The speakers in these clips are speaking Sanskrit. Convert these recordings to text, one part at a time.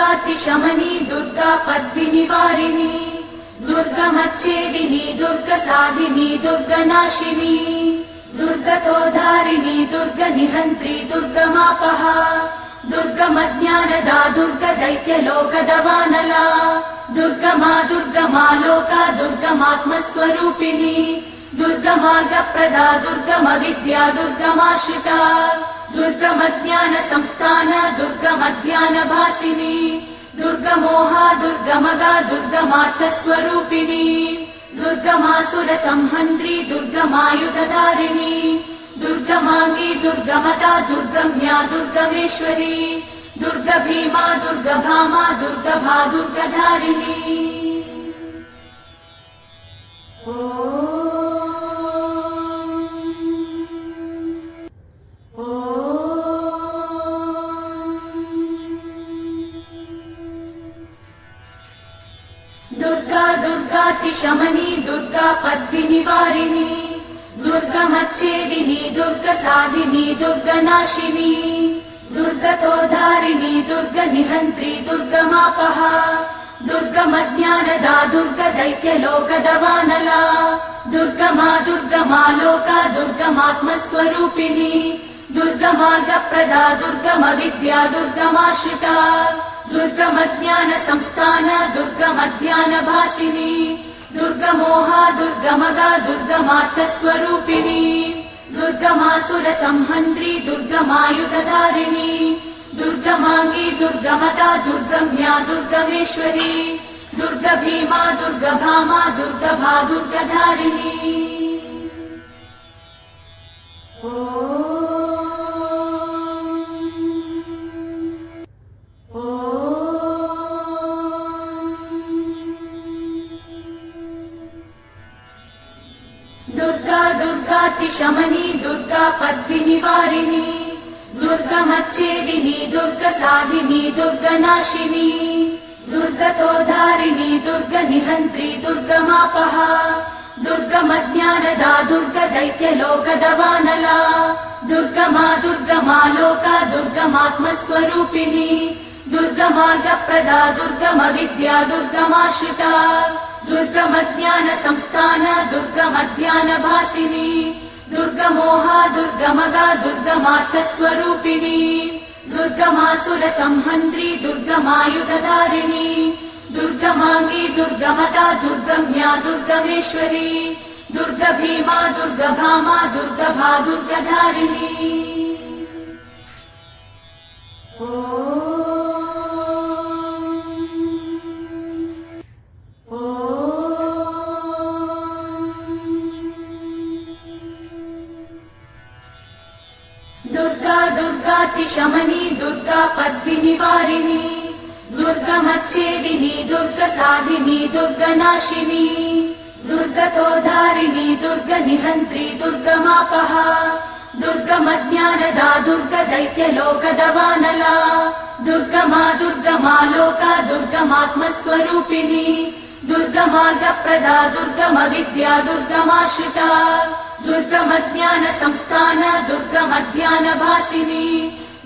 दुर्गातिशमनी दुर्गा पद्मिनिवारिणी दुर्गमच्छेदिनी दुर्गसाधिनी दुर्गनाशिनी दुर्गतोधारिणी दुर्गनिहन्त्री दुर्गमापहा दुर्गमज्ञानदा दुर्गदैत्यलोकदवानला दुर्गमा दुर्गमालोका दुर्गमात्मस्वरूपिणी दुर्गमार्गप्रदा दुर्गमविद्या दुर्गमाश्रिता दुर्गमज्ञानसंस्थान दुर्गमध्यानभासिनी दुर्गमोहा दुर्गमगा दुर्गमार्थस्वरूपिणी दुर्गमासुरसंहन्त्री दुर्गमायुधधारिणी दुर्गमाङ्गी दुर्गमता दुर्गम्या दुर्गमेश्वरी दुर्गभीमा दुर्गभामा दुर्गभा दुर्गधारिणी। दुर्गा दुर्गातिशमनी दुर्गा पद्मिनिवारिणी दुर्गमच्छेदिनी दुर्गसाधिनी दुर्गनाशिनी दुर्गतोधारिणी दुर्गनिहन्त्री दुर्गमापहा दुर्गमज्ञानदा दुर्गदैत्यलोकदवानला दुर्गमा दुर्गमालोका दुर्गमात्मस्वरूपिणी दुर्गमार्गप्रदा दुर्गमविद्या दुर्गमाश्रिता दुर्गमज्ञानसंस्थान दुर्गमध्यानभासिनी दुर्गमोहा दुर्गमगा दुर्गमार्थस्वरूपिणी दुर्गमासुरसंहन्त्री दुर्गमायुधधारिणी दुर्गमाङ्गी दुर्गमता दुर्गम्या दुर्गमेश्वरी दुर्गभीमा दुर्गभामा दुर्गभा दुर्गधारिणी। दुर्गा दुर्गातिशमनी दुर्गा पद्मिनिवारिणी दुर्गमच्छेदिनी दुर्गसाधिनी दुर्गनाशिनी दुर्गतोधारिणी दुर्गनिहन्त्री दुर्गमापहा दुर्गमज्ञानदा दुर्गदैत्यलोकदवानला दुर्गमा दुर्गमालोका दुर्गमात्मस्वरूपिणी दुर्गमार्गप्रदा दुर्गमविद्या दुर्गमाश्रिता दुर्गमज्ञानसंस्थान दुर्गमध्यानभासिनी दुर्गमोहा दुर्गमगा दुर्गमार्थस्वरूपिणी दुर्गमासुरसंहन्त्री दुर्गमायुधधारिणी दुर्गमाङ्गी दुर्गमता दुर्गम्या दुर्गमेश्वरी दुर्गभीमा दुर्गभामा दुर्गभा दुर्गधारिणी। दुर्गा दुर्गातिशमनी दुर्गा पद्मिनिवारिणी दुर्गमच्छेदिनी दुर्गसाधिनी दुर्गनाशिनी दुर्गतोधारिणी दुर्गनिहन्त्री दुर्गमापहा दुर्गमज्ञानदा दुर्गदैत्यलोकदवानला दुर्गमा दुर्गमालोका दुर्गमात्मस्वरूपिणी दुर्गमार्गप्रदा दुर्गमविद्या दुर्गमाश्रिता दुर्गमज्ञानसंस्थान दुर्गमध्यानभासिनी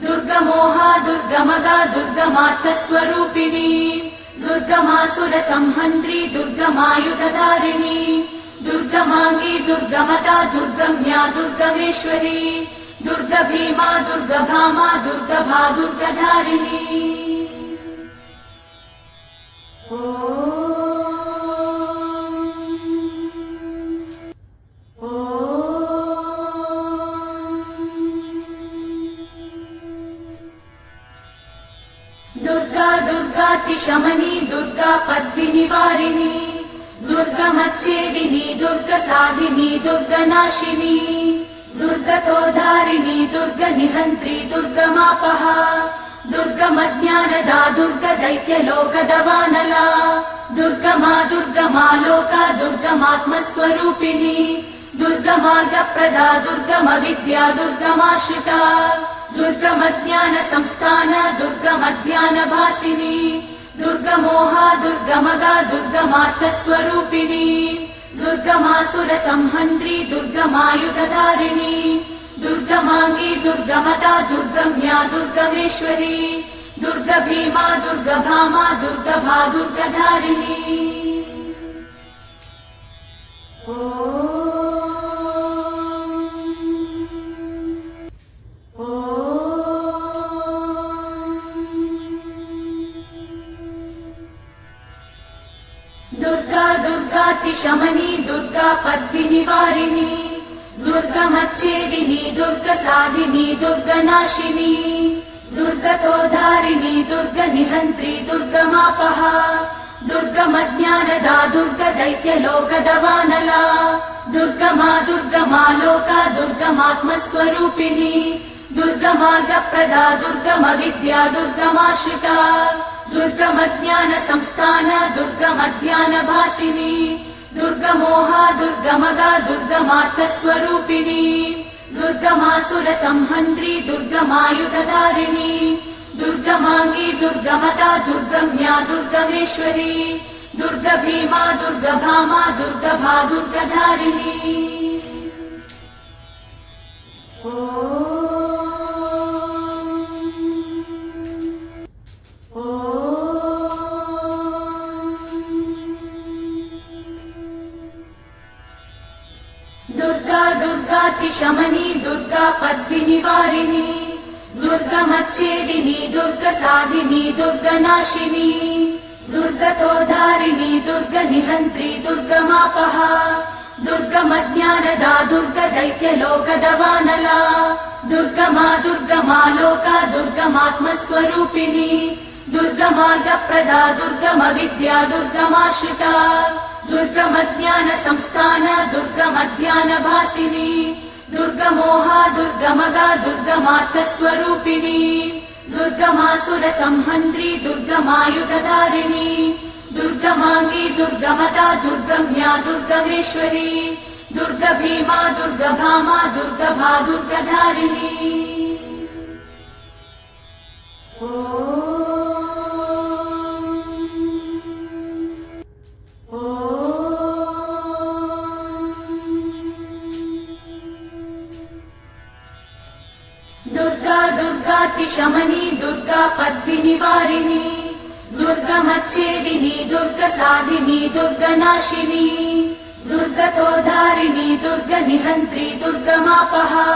दुर्गमोहा दुर्गमगा दुर्गमार्थस्वरूपिणी दुर्गमासुरसंहन्त्री दुर्गमायुधधारिणी दुर्गमाङ्गी दुर्गमता दुर्गम्या दुर्गमेश्वरी दुर्गभीमा दुर्गभामा दुर्गभा दुर्गधारिणी। दुर्गा दुर्गातिशमनी दुर्गा पद्मिनिवारिणी दुर्गमच्छेदिनी दुर्गसाधिनी दुर्गनाशिनी दुर्गतोधारिणी दुर्गनिहन्त्री दुर्गमापहा दुर्गमज्ञानदा दुर्गदैत्यलोकदवानला दुर्गमा दुर्गमालोका दुर्गमात्मस्वरूपिणी दुर्गमार्गप्रदा दुर्गमविद्या दुर्गमाश्रिता दुर्गमज्ञानसंस्थान दुर्गमध्यानभासिनी दुर्गमोहा दुर्गमगा दुर्गमार्थस्वरूपिणी दुर्गमासुरसंहन्त्री दुर्गमायुधधारिणी दुर्गमाङ्गी दुर्गमता दुर्गम्या दुर्गमेश्वरी दुर्ग भीमा दुर्ग भामा दुर्ग भा दुर्गधारिणी दुर्गा दुर्गातिशमनी दुर्गा पद्मिनिवारिणी दुर्गमच्छेदिनी दुर्गसाधिनी दुर्गनाशिनी दुर्गतोधारिणी दुर्गनिहन्त्री दुर्गमापहा दुर्गमज्ञानदा दुर्गदैत्यलोकदवानला दुर्गमा लोका दुर्गमात्मस्वरूपिणी दुर्गमार्गप्रदा दुर्गमविद्या दुर्गमाश्रिता दुर्गमज्ञान संस्थान दुर्गमध्यानभासिनी दुर्गमोहा दुर्गमगा दुर्गमार्थस्वरूपिणी दुर्गमासुर संहन्त्री दुर्गमायुधधारिणी दुर्गमांगी दुर्गमता दुर्गम्या दुर्गमेश्वरी दुर्ग भीमा दुर्गभामा दुर्गभा दुर्गधारिणी दुर्गा दुर्गातिशमनी दुर्गा पद्मिनिवारिणी दुर्गमच्छेदिनी दुर्गसाधिनी दुर्गनाशिनी दुर्गतोधारिणी दुर्गनिहन्त्री दुर्गमापहा दुर्गमज्ञानदा दुर्गदैत्यलोकदवानला दुर्गमा लोका दुर्गमात्मस्वरूपिणी दुर्गमार्गप्रदा दुर्गमविद्या दुर्गमाश्रिता दुर्गमज्ञान संस्थान दुर्गमध्यानभासिनी दुर्गमोहा दुर्गमगा दुर्गमार्थस्वरूपिणी दुर्गमासुर संहन्त्री दुर्गमायुधधारिणी दुर्गमांगी दुर्गमता दुर्गम्या दुर्गमेश्वरी दुर्ग भीमा दुर्गभामा दुर्गभा दुर्गधारिणी दुर्गा दुर्गातिशमनी दुर्गा पद्मिनिवारिणी दुर्गमच्छेदिनी दुर्गसाधिनी दुर्गनाशिनी दुर्गतोधारिणी दुर्गनिहन्त्री दुर्गमापहा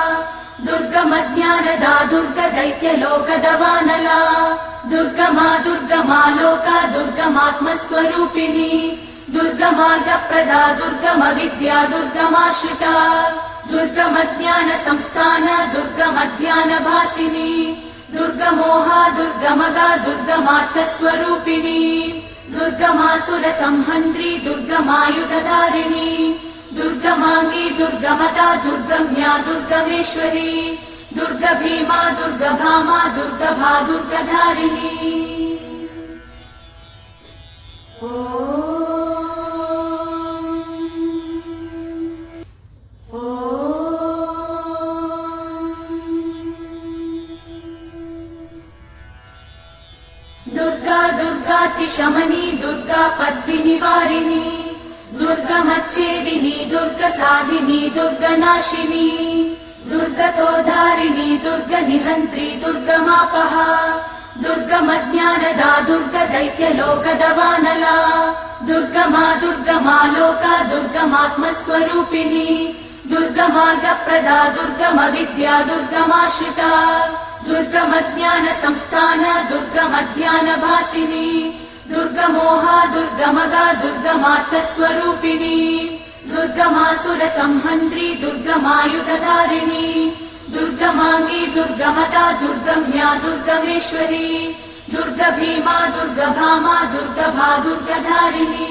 दुर्गमज्ञानदा दुर्गदैत्यलोकदवानला दुर्गमा लोका दुर्गमात्मस्वरूपिणी दुर्गमार्गप्रदा दुर्गमविद्या दुर्गमाश्रिता दुर्गमज्ञान संस्थान दुर्गमध्यानभासिनी दुर्गमोहा दुर्गमगा दुर्गमार्थस्वरूपिणी दुर्गमासुर संहन्त्री दुर्गमायुधधारिणी दुर्गमांगी दुर्गमता दुर्गम्या दुर्गमेश्वरी दुर्ग भीमा दुर्गभामा दुर्गभा दुर्गधारिणी दुर्गा दुर्गातिशमनी दुर्गा पद्मिनिवारिणी दुर्गमच्छेदिनी दुर्गसाधिनी दुर्गनाशिनी दुर्गतोधारिणी दुर्गनिहन्त्री दुर्गमापहा दुर्गमज्ञानदा दुर्गदैत्यलोकदवानला दुर्गमा लोका दुर्गमात्मस्वरूपिणी दुर्गमार्गप्रदा दुर्गमविद्या दुर्गमाश्रिता दुर्गमज्ञान संस्थान दुर्गमध्यानभासिनी दुर्गमोहा दुर्गमगा दुर्गमार्थस्वरूपिणी दुर्गमासुर संहन्त्री दुर्गमायुधधारिणी दुर्गमांगी दुर्गमता दुर्गम्या दुर्गमेश्वरी दुर्ग भीमा दुर्गभामा दुर्गभा दुर्गधारिणी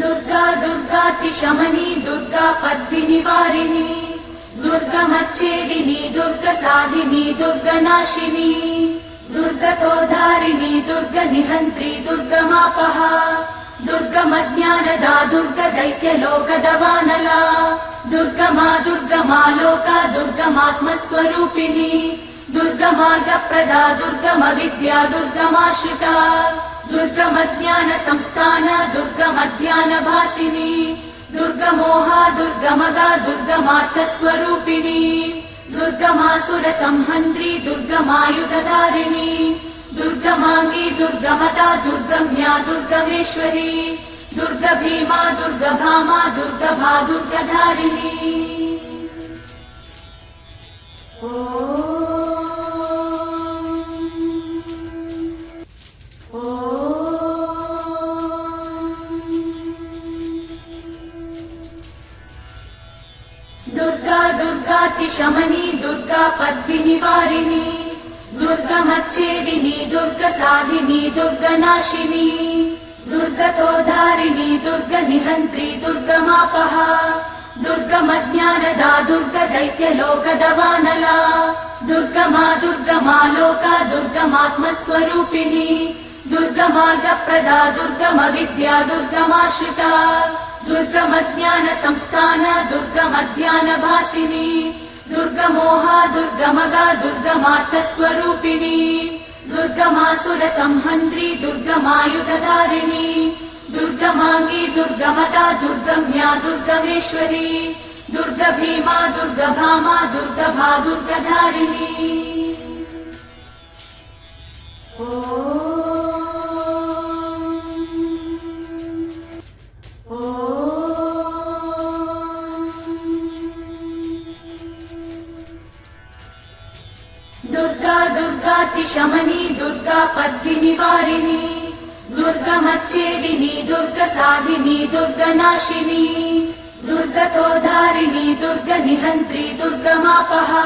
दुर्गा दुर्गातिशमनी दुर्गा पद्मिनिवारिणी दुर्गमच्छेदिनी दुर्गसाधिनी दुर्गनाशिनी दुर्गतोधारिणी दुर्गनिहन्त्री दुर्गमापहा दुर्गमज्ञानदा दुर्गदैत्यलोकदवानला दुर्गमा लोका दुर्गमात्मस्वरूपिणी दुर्गमार्गप्रदा दुर्गमविद्या दुर्गमाश्रिता दुर्गमज्ञानसंस्थान दुर्गमध्यानभासिनी दुर्गमोहा दुर्गमगा दुर्गमार्थस्वरूपिणी दुर्गमासुरसंहन्त्री दुर्गमायुधधारिणी दुर्गमाङ्गी दुर्गमता दुर्गम्या दुर्गमेश्वरी दुर्गभीमा दुर्गभामा दुर्गभा दुर्गधारिणी दुर्गा दुर्गातिशमनी दुर्गा पद्मिनिवारिणी दुर्गमच्छेदिनी दुर्गसाधिनी दुर्गनाशिनी दुर्गतोधारिणी दुर्गनिहन्त्री दुर्गमापहा दुर्गमज्ञानदा दुर्गदैत्यलोकदवानला दुर्गमा दुर्गमालोका दुर्गमात्मस्वरूपिणी दुर्गमार्गप्रदा दुर्गमविद्या दुर्गमाश्रिता दुर्गमज्ञानसंस्थान दुर्गमध्यानभासिनी दुर्गमोहा दुर्गमगा दुर्गमार्थस्वरूपिणी दुर्गमासुरसंहन्त्री दुर्गमायुधधारिणी दुर्गमाङ्गी दुर्गमता दुर्गम्या दुर्गमेश्वरी दुर्गभीमा दुर्गभामा दुर्गभा दुर्गधारिणी दुर्गा दुर्गातिशमनी दुर्गा पद्मिनिवारिणी दुर्गमच्छेदिनी दुर्गसाधिनी दुर्गनाशिनी दुर्गतोधारिणी दुर्गनिहन्त्री दुर्गमापहा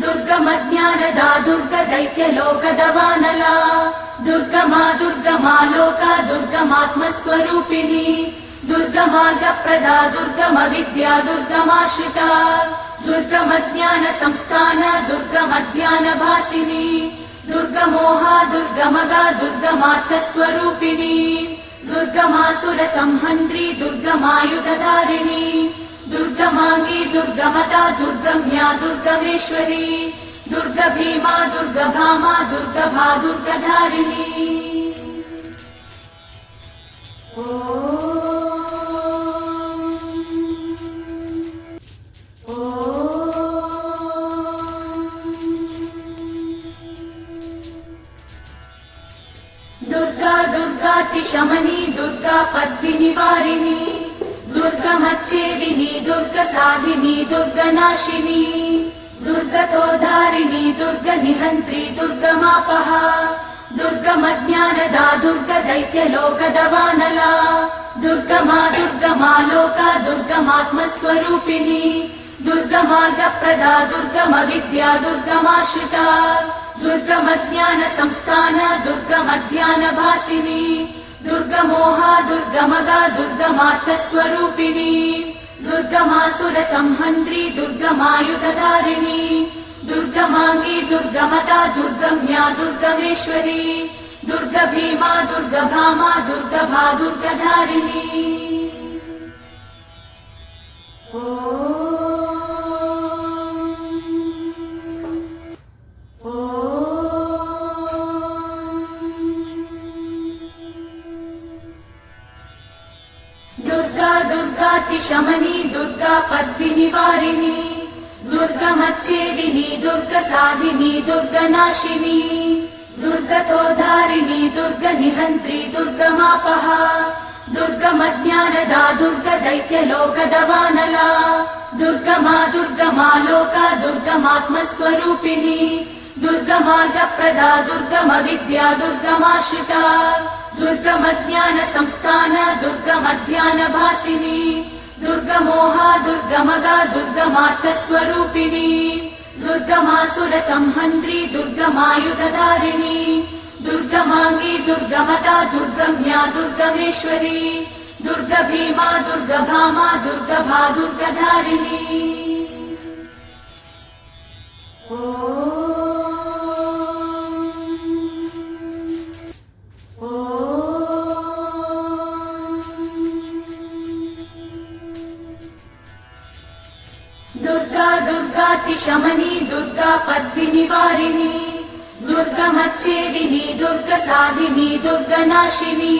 दुर्गमज्ञानदा दुर्गदैत्यलोकदवानला दुर्गमा दुर्गमालोका दुर्गमात्मस्वरूपिणी दुर्गमार्गप्रदा दुर्गमविद्या दुर्गमाश्रिता दुर्गमज्ञानसंस्थान दुर्गमध्यानभासिनी दुर्गमोहा दुर्गमगा दुर्गमार्थस्वरूपिणी दुर्गमासुरसंहन्त्री दुर्गमायुधधारिणी दुर्गमाङ्गी दुर्गमता दुर्गम्या दुर्गमेश्वरी दुर्गभीमा दुर्गभामा दुर्गभा दुर्गधारिणी दुर्गा दुर्गातिशमनी दुर्गा पद्मिनिवारिणी दुर्गमच्छेदिनी दुर्गसाधिनी दुर्गनाशिनी दुर्गतोधारिणी दुर्गनिहन्त्री दुर्गमापहा दुर्गमज्ञानदा दुर्गदैत्यलोकदवानला दुर्गमा दुर्गमालोका दुर्गमात्मस्वरूपिणी दुर्गमार्गप्रदा दुर्गमविद्या दुर्गमाश्रिता दुर्गमज्ञानसंस्थान दुर्गमध्यानभासिनी दुर्गमोहा दुर्गमगा दुर्गमार्थस्वरूपिणी दुर्गमासुरसंहन्त्री दुर्गमायुधधारिणी दुर्गमाङ्गी दुर्गमता दुर्गम्या दुर्गमेश्वरी दुर्गभीमा दुर्गभामा दुर्गभा दुर्गधारिणी दुर्गा दुर्गातिशमनी दुर्गा पद्मिनिवारिणी दुर्गमच्छेदिनी दुर्गसाधिनी दुर्गनाशिनी दुर्गतोधारिणी दुर्गनिहन्त्री दुर्गमापहा दुर्गमज्ञानदा दुर्गदैत्यलोकदवानला दुर्गमा दुर्गमालोका दुर्गमात्मस्वरूपिणी दुर्गमार्गप्रदा दुर्गमविद्या दुर्गमाश्रिता दुर्गमज्ञानसंस्थान दुर्गमध्यानभासिनी दुर्गमोहा दुर्गमगा दुर्गमार्थस्वरूपिणी दुर्गमासुरसंहन्त्री दुर्गमायुधधारिणी दुर्गमाङ्गी दुर्गमता दुर्गम्या दुर्गमेश्वरी दुर्गभीमा दुर्गभामा दुर्गभा दुर्गधारिणी दुर्गा दुर्गातिशमनी दुर्गा पद्मिनिवारिणी दुर्गमच्छेदिनी दुर्गसाधिनी दुर्गनाशिनी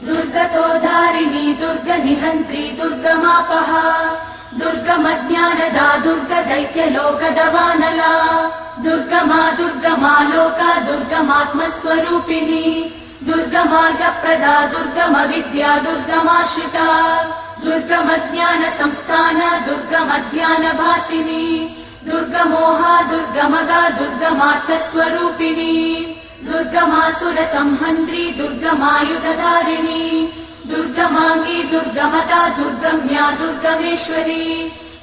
दुर्गतोधारिणी दुर्गनिहन्त्री दुर्गमापः दुर्गमज्ञानदा दुर्गदैत्यलोकदवानला दुर्गमा दुर्गमा लोका दुर्गमात्मस्वरूपिणी दुर्गमार्गप्रदा दुर्गमविद्या दुर्गमाश्रिता दुर्गमज्ञान संस्थान दुर्गमध्यानभासिनी दुर्गमोहा दुर्गमगा दुर्गमार्थस्वरूपिणी दुर्गमासुरसंहन्त्री दुर्गमायुधधारिणी दुर्गमाङ्गी दुर्गमता दुर्गम्या दुर्गमेश्वरी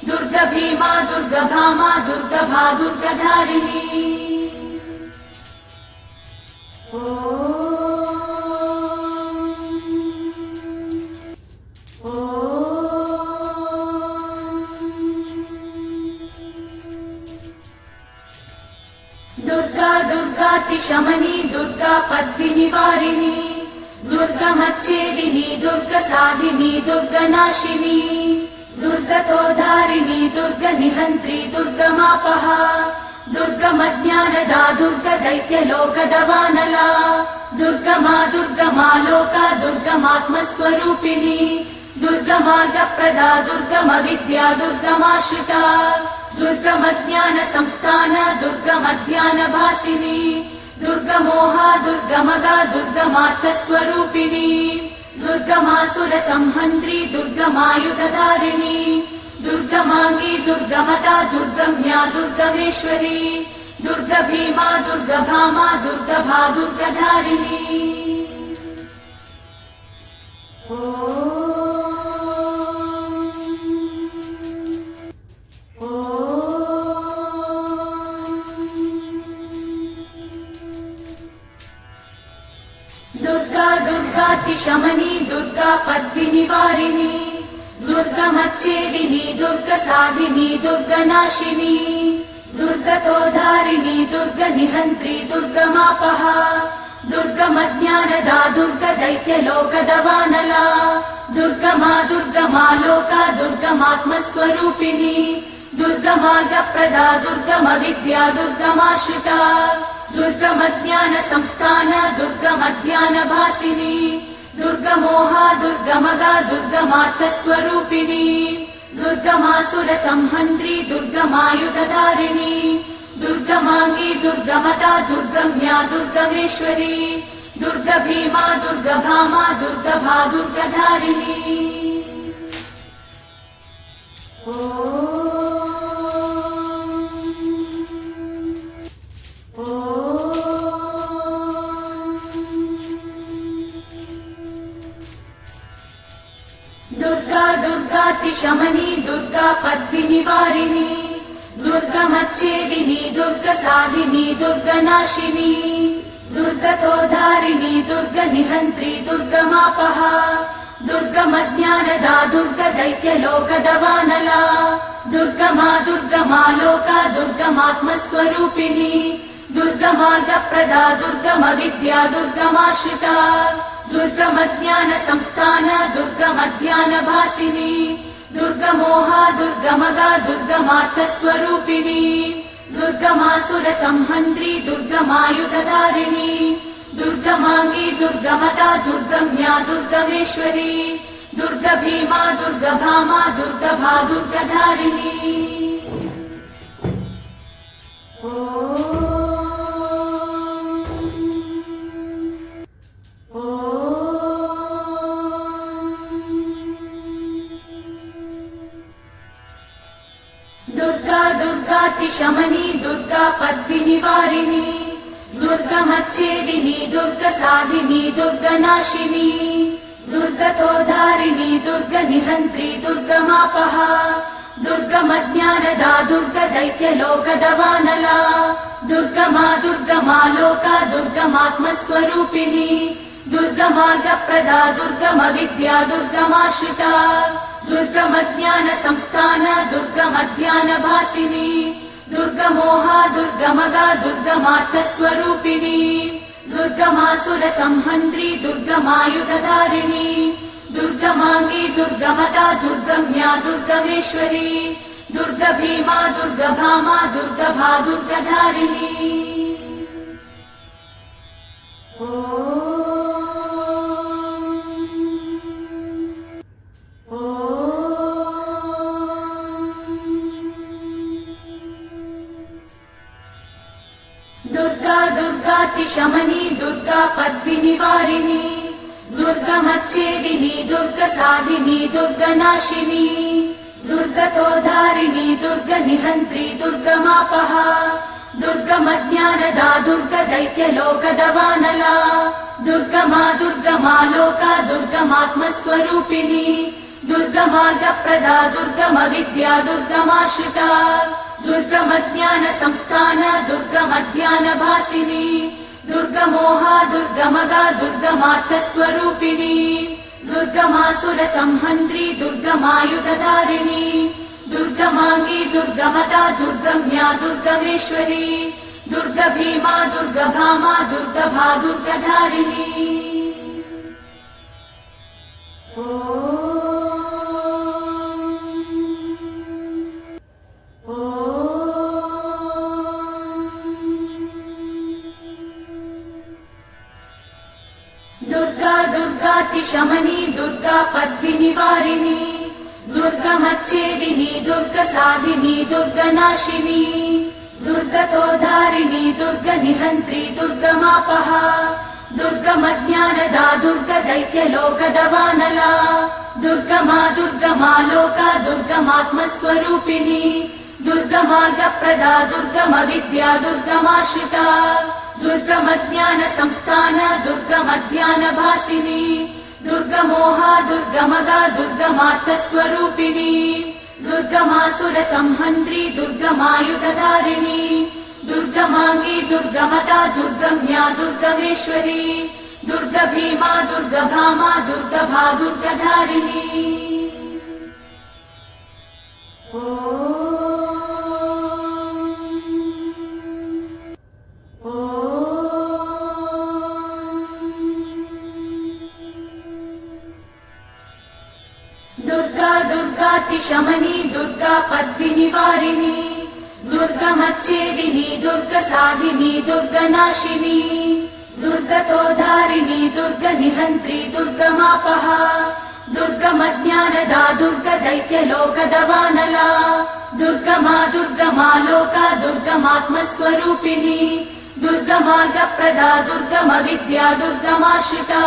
दुर्गभीमा दुर्गभामा दुर्गभा दुर्गधारिणी दुर्गा दुर्गातिशमनी दुर्गा पद्मिनिवारिणी दुर्गमच्छेदिनी दुर्गसाधिनी दुर्गनाशिनी दुर्गतोधारिणी दुर्गनिहन्त्री दुर्गमापः दुर्गमज्ञानदा दुर्गदैत्यलोकदवानला दुर्गमा दुर्गमा लोका दुर्गमात्मस्वरूपिणी दुर्गमार्गप्रदा दुर्गमविद्या दुर्गमाश्रिता दुर्गमज्ञान संस्थान दुर्गमध्यानभासिनी दुर्गमोहा दुर्गमगा दुर्गमार्थस्वरूपिणी दुर्गमासुरसंहन्त्री दुर्गमायुधधारिणी दुर्गमाङ्गी दुर्गमता दुर्गम्या दुर्गमेश्वरी दुर्गभीमा दुर्गभामा दुर्गभा दुर्गधारिणी दुर्गा दुर्गातिशमनी दुर्गा पद्मिनिवारिणी दुर्गमच्छेदिनी दुर्गसाधिनी दुर्गनाशिनी दुर्गतोधारिणी दुर्गनिहन्त्री दुर्गमापः दुर्गमज्ञानदा दुर्गदैत्यलोकदवानला दुर्गमा दुर्गमा लोका दुर्गमात्मस्वरूपिणी दुर्गमार्गप्रदा दुर्गमविद्या दुर्गमाश्रिता दुर्गमज्ञान संस्थान दुर्गमध्यानभासिनी दुर्गमोहा दुर्गमगा दुर्गमार्थस्वरूपिणी दुर्गमासुरसंहन्त्री दुर्गमायुधधारिणी दुर्गमाङ्गी दुर्गमता दुर्गम्या दुर्गमेश्वरी दुर्गभीमा दुर्गभामा दुर्गभा दुर्गधारिणी दुर्गा दुर्गातिशमनी दुर्गा पद्मिनिवारिणी दुर्गमच्छेदिनी दुर्गसाधिनी दुर्गनाशिनी दुर्गतोधारिणी दुर्गनिहन्त्री दुर्गमापः दुर्गमज्ञानदा दुर्गदैत्यलोकदवानला दुर्गमा दुर्गमा लोका दुर्गमात्मस्वरूपिणी दुर्गमार्गप्रदा दुर्गमविद्या दुर्गमाश्रिता दुर्गमज्ञान संस्थान दुर्गमध्यानभासिनी दुर्गमोहा दुर्गमगा दुर्गमार्थस्वरूपिणी दुर्गमासुरसंहन्त्री दुर्गमायुधधारिणी दुर्गमाङ्गी दुर्गमता दुर्गम्या दुर्गमेश्वरी दुर्गभीमा दुर्गभामा दुर्गभा दुर्गधारिणी दुर्गा दुर्गातिशमनी दुर्गा पद्मिनिवारिणी दुर्गमच्छेदिनी दुर्गसाधिनी दुर्गनाशिनी दुर्गतोधारिणी दुर्गनिहन्त्री दुर्गमापः दुर्गमज्ञानदा दुर्गदैत्यलोकदवानला दुर्गमा दुर्गमा लोका दुर्गमात्मस्वरूपिणी दुर्गमार्गप्रदा दुर्गमविद्या दुर्गमाश्रिता दुर्गमज्ञान संस्थान दुर्गमध्यानभासिनी दुर्गमोहा दुर्गमगा दुर्गमार्थस्वरूपिणी दुर्गमासुरसंहन्त्री दुर्गमायुधधारिणी दुर्गमाङ्गी दुर्गमता दुर्गम्या दुर्गमेश्वरी दुर्गा भीमा दुर्गा भामा दुर्गा भा दुर्गधारिणी दुर्गा दुर्गातिशमनी दुर्गा पद्मिनिवारिणी दुर्गमच्छेदिनी दुर्गसाधिनी दुर्गनाशिनी दुर्गतोधारिणी दुर्गनिहन्त्री दुर्गमापहा दुर्गमज्ञानदा दुर्गदैत्यलोकदवानला दुर्गमा दुर्गमा लोका दुर्गमात्मस्वरूपिणी दुर्गमार्गप्रदा दुर्गमविद्या दुर्गमाश्रिता दुर्गमज्ञान संस्थान दुर्गमध्यानभासिनी दुर्गमोहा दुर्गमगा दुर्गमार्थस्वरूपिणी दुर्गमासुर संहन्त्री दुर्गमायुधधारिणी दुर्गमांगी दुर्गमदा दुर्गम्या दुर्गमेश्वरी दुर्गभीमा दुर्गभामा दुर्गभा दुर्गधारिणी दुर्गा दुर्गातिशमनी दुर्गा पद्मिनिवारिणी दुर्गमच्छेदिनी दुर्गसाधिनी दुर्गनाशिनी दुर्गतोधारिणी दुर्गनिहन्त्री दुर्गमापहा दुर्गमज्ञानदा दुर्गदैत्यलोकदवानला दुर्गमा दुर्गमा लोका दुर्गमात्मस्वरूपिणी दुर्गमार्गप्रदा दुर्गमविद्या दुर्गमाश्रिता दुर्गमज्ञान संस्थान दुर्गमध्यानभासिनी दुर्गमोहा दुर्गमगा दुर्गमार्थस्वरूपिणी दुर्गमासुर संहन्त्री दुर्गमायुधधारिणी दुर्गमांगी दुर्गमदा दुर्गम्या दुर्गमेश्वरी दुर्गभीमा दुर्गभामा दुर्गभा दुर्गधारिणी दुर्गा दुर्गातिशमनी दुर्गा पद्मिनिवारिणी दुर्गमच्छेदिनी दुर्गसाधिनी दुर्गनाशिनी दुर्गतोधारिणी दुर्गनिहन्त्री दुर्गमापहा दुर्गमज्ञानदा दुर्गदैत्यलोकदवानला दुर्गमा दुर्गमा लोका दुर्गमात्मस्वरूपिणी दुर्गमार्गप्रदा दुर्गमविद्या दुर्गमाश्रिता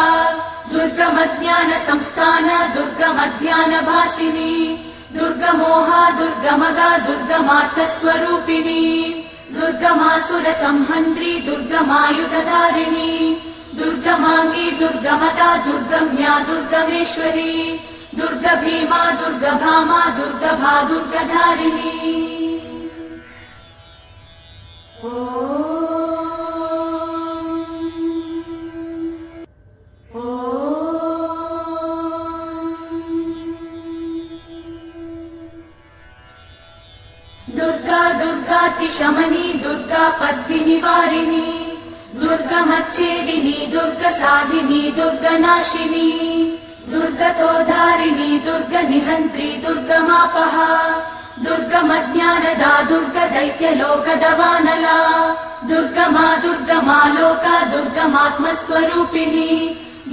दुर्गमज्ञान संस्थान दुर्गमध्यानभासिनी दुर्गमोहा दुर्गमगा दुर्गमार्थस्वरूपिणी दुर्गमासुर संहन्त्री दुर्गमायुधधारिणी दुर्गमांगी दुर्गमदा दुर्गम्या दुर्गमेश्वरी दुर्गभीमा दुर्गभामा दुर्गभा दुर्गधारिणी दुर्गा दुर्गातिशमनी दुर्गा पद्मिनिवारिणी दुर्गमच्छेदिनी दुर्गसाधिनी दुर्गनाशिनी दुर्गतोधारिणी दुर्गनिहन्त्री दुर्गमापहा दुर्गमज्ञानदा दुर्गदैत्यलोकदवानला दुर्गमा दुर्गमा लोका दुर्गमात्मस्वरूपिणी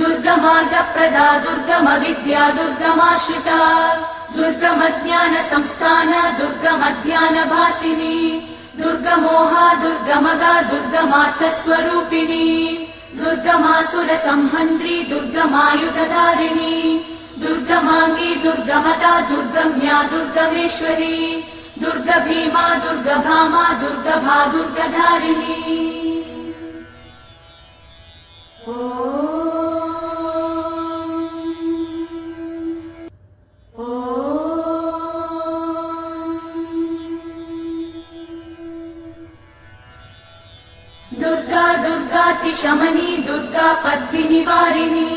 दुर्गमार्गप्रदा दुर्गमविद्या दुर्गमाश्रिता दुर्गमज्ञान संस्थान दुर्गमध्यानभासिनी दुर्गमोहा दुर्गमगा दुर्गमार्थस्वरूपिणी दुर्गमासुर संहन्त्री दुर्गमायुधधारिणी दुर्गमांगी दुर्गमदा दुर्गम्या दुर्गमेश्वरी दुर्गभीमा दुर्गभामा दुर्गभा दुर्गधारिणी दुर्गा दुर्गातिशमनी दुर्गा पद्मिनिवारिणी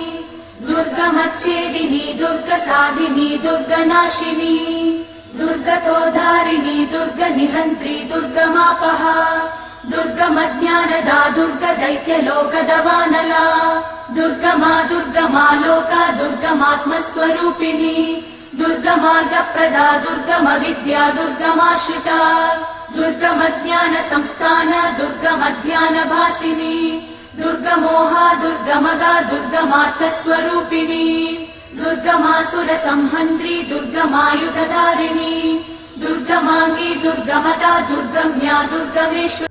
दुर्गमच्छेदिनी दुर्गसाधिनी दुर्गनाशिनी दुर्गतोधारिणी दुर्गनिहन्त्री दुर्गमापहा दुर्गमज्ञानदा दुर्गदैत्यलोकदवानला दुर्गमा दुर्गमा लोका दुर्गमात्मस्वरूपिणी दुर्गमार्गप्रदा दुर्गमविद्या दुर्गमाश्रिता दुर्गमज्ञानसंस्थान दुर्गमध्यानभासिनी दुर्गमोहा दुर्गमगा दुर्गमार्थस्वरूपिणी दुर्गमासुरसंहन्त्री दुर्गमायुधधारिणी दुर्गमाङ्गी दुर्गमदा दुर्गम्या दुर्गमेश्वरी